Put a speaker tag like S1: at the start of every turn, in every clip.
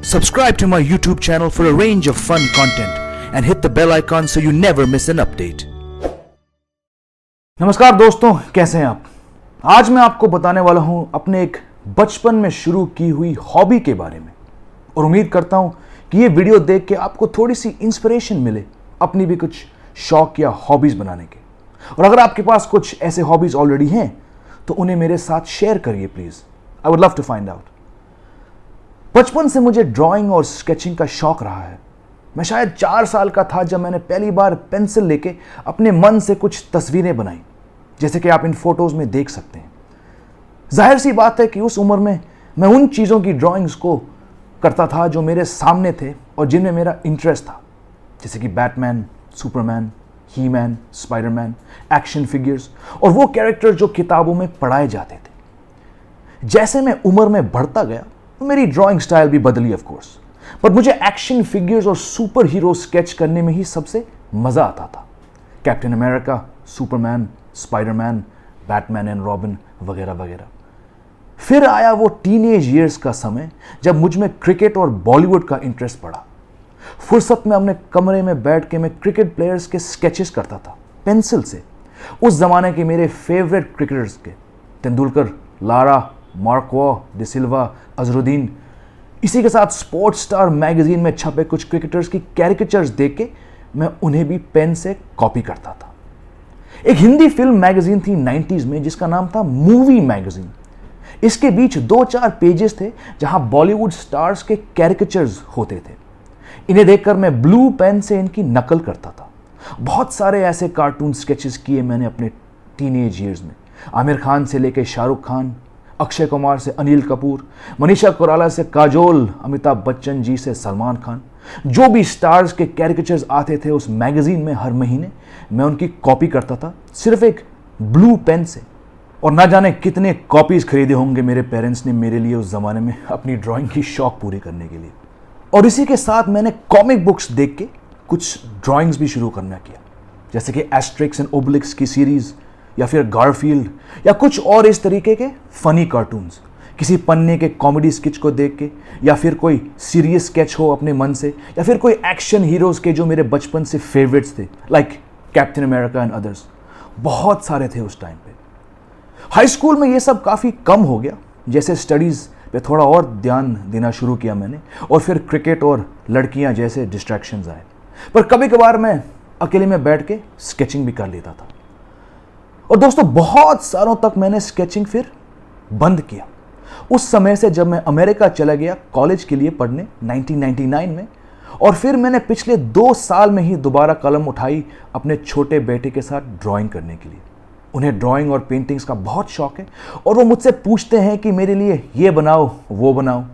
S1: Subscribe to my YouTube channel for a range of fun content and hit the bell icon so you never miss an update.
S2: नमस्कार दोस्तों, कैसे हैं आप? आज मैं आपको बताने वाला हूं अपने एक बचपन में शुरू की हुई हॉबी के बारे में और उम्मीद करता हूं कि ये वीडियो देख के आपको थोड़ी सी इंस्पिरेशन मिले अपनी भी कुछ शौक या हॉबीज बनाने के। और अगर आपके पास कुछ ऐसे हॉबीज ऑलरेडी हैं तो उन्हें मेरे साथ शेयर करिए please. I would love to find out. बचपन से मुझे ड्राइंग और स्केचिंग का शौक रहा है। मैं शायद 4 साल का था जब मैंने पहली बार पेंसिल लेके अपने मन से कुछ तस्वीरें बनाई, जैसे कि आप इन फोटोज में देख सकते हैं। जाहिर सी बात है कि उस उम्र में मैं उन चीज़ों की ड्राइंग्स को करता था जो मेरे सामने थे और जिनमें मेरा इंटरेस्ट था, जैसे कि बैटमैन, सुपरमैन, ही मैन, स्पाइडरमैन, एक्शन फिगर्स और वो कैरेक्टर जो किताबों में पढ़ाए जाते थे। जैसे मैं उम्र में बढ़ता गया तो मेरी ड्राइंग स्टाइल भी बदली ऑफ कोर्स, पर मुझे एक्शन फिगर्स और सुपर हीरो स्केच करने में ही सबसे मज़ा आता था। Captain America, Superman, Spiderman, Batman and robin वगैरह वगैरह। फिर आया वो टीनेज ईयर्स का समय जब मुझ में क्रिकेट और बॉलीवुड का इंटरेस्ट पड़ा। फुर्सत में अपने कमरे में बैठ के मैं क्रिकेट प्लेयर्स के स्केचेस करता था पेंसिल से। उस जमाने के मेरे फेवरेट क्रिकेटर्स के तेंदुलकर, लारा, मार्कवो, डिसिल्वा, अजरुद्दीन, इसी के साथ स्पोर्ट्स स्टार मैगजीन में छपे कुछ क्रिकेटर्स की कैरिकेचर्स देख के मैं उन्हें भी पेन से कॉपी करता था। एक हिंदी फिल्म मैगजीन थी 90s में जिसका नाम था मूवी मैगजीन। इसके बीच 2-4 पेजेस थे जहां बॉलीवुड स्टार्स के कैरिकेचर्स होते थे। इन्हें देखकर मैं ब्लू पेन से इनकी नकल करता था। बहुत सारे ऐसे कार्टून स्केचेस किए मैंने अपने टीनेज ईयर्स में। आमिर खान से लेकर शाहरुख खान, अक्षय कुमार से अनिल कपूर, मनीषा कोइराला से काजोल, अमिताभ बच्चन जी से सलमान खान। जो भी स्टार्स के कैरिकेचर्स आते थे उस मैगजीन में हर महीने मैं उनकी कॉपी करता था, सिर्फ एक ब्लू पेन से। और ना जाने कितने कॉपीज खरीदे होंगे मेरे पेरेंट्स ने मेरे लिए उस जमाने में अपनी ड्राइंग की शौक पूरी करने के लिए। और इसी के साथ मैंने कॉमिक बुक्स देख के कुछ ड्राइंग्स भी शुरू करना किया, जैसे कि एस्ट्रिक्स एंड ओब्लिक्स की सीरीज या फिर गारफील्ड या कुछ और इस तरीके के फनी कार्टून्स। किसी पन्ने के कॉमेडी स्केच को देख के या फिर कोई सीरियस स्केच हो अपने मन से या फिर कोई एक्शन हीरोज के जो मेरे बचपन से फेवरेट्स थे, like captain America and others. बहुत सारे थे उस टाइम पे। हाई स्कूल में ये सब काफ़ी कम हो गया, जैसे स्टडीज़ पे थोड़ा और ध्यान देना शुरू किया मैंने और फिर क्रिकेट और लड़कियां जैसे डिस्ट्रैक्शंस आए। पर कभी कभार मैं अकेले में बैठ के स्केचिंग भी कर लेता था। और दोस्तों, बहुत सालों तक मैंने स्केचिंग फिर बंद किया। उस समय से जब मैं अमेरिका चला गया कॉलेज के लिए पढ़ने 1999 में, और फिर मैंने पिछले 2 साल में ही दोबारा कलम उठाई अपने छोटे बेटे के साथ ड्राइंग करने के लिए। उन्हें ड्राइंग और पेंटिंग्स का बहुत शौक है और वो मुझसे पूछते हैं कि मेरे लिए ये बनाओ वो बनाओ।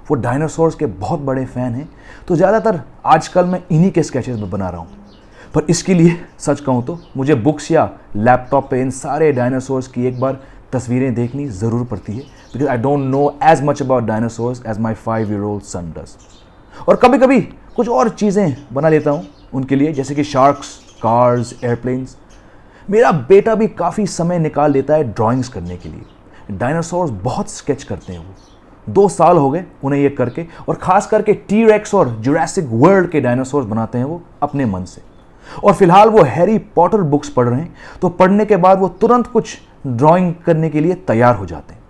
S2: वो डायनासोर्स के बहुत बड़े फ़ैन हैं, तो ज़्यादातर आजकल मैं इन्हीं के स्केचेस में बना रहा हूँ। पर इसके लिए सच कहूँ तो मुझे बुक्स या लैपटॉप पे इन सारे डायनासोर्स की एक बार तस्वीरें देखनी ज़रूर पड़ती है, because I don't know as much about dinosaurs as my 5-year-old son does. और कभी कभी कुछ और चीज़ें बना लेता हूँ उनके लिए, जैसे कि शार्क्स, कार्स, एयरप्लेन्स। मेरा बेटा भी काफ़ी समय निकाल लेता है ड्राइंग्स करने के लिए। डायनासोर्स बहुत स्केच करते हैं वो। 2 साल हो गए उन्हें ये करके, और ख़ास करके टी-रेक्स और जुरासिक वर्ल्ड के डायनासोर्स बनाते हैं वो अपने मन से। और फिलहाल वो हैरी पॉटर बुक्स पढ़ रहे हैं, तो पढ़ने के बाद वो तुरंत कुछ ड्राइंग करने के लिए तैयार हो जाते हैं।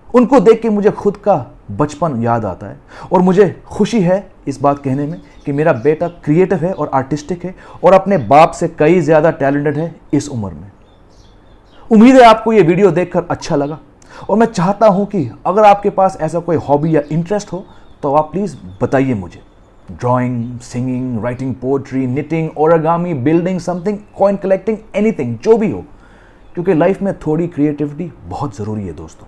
S2: उनको देख के मुझे खुद का बचपन याद आता है और मुझे खुशी है इस बात कहने में कि मेरा बेटा क्रिएटिव है और आर्टिस्टिक है और अपने बाप से कई ज़्यादा टैलेंटेड है इस उम्र में। उम्मीद है आपको ये वीडियो देखकर अच्छा लगा, और मैं चाहता हूँ कि अगर आपके पास ऐसा कोई हॉबी या इंटरेस्ट हो तो आप प्लीज़ बताइए मुझे। Drawing, singing, writing poetry, knitting, origami, building something, coin collecting, anything, जो भी हो, क्योंकि लाइफ में थोड़ी क्रिएटिविटी बहुत ज़रूरी है दोस्तों।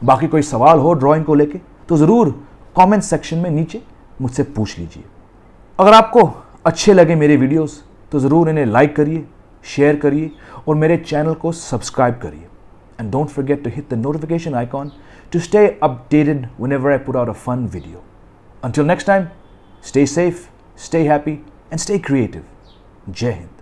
S2: बाकी कोई सवाल हो ड्राइंग को लेके तो ज़रूर कमेंट सेक्शन में नीचे मुझसे पूछ लीजिए। अगर आपको अच्छे लगे मेरे वीडियोस तो ज़रूर इन्हें लाइक करिए, शेयर करिए और मेरे चैनल को सब्सक्राइब करिए। And don't forget to hit the notification icon to stay updated whenever I put out a fun video. Until next time, stay safe, stay happy, and stay creative. Jai Hind.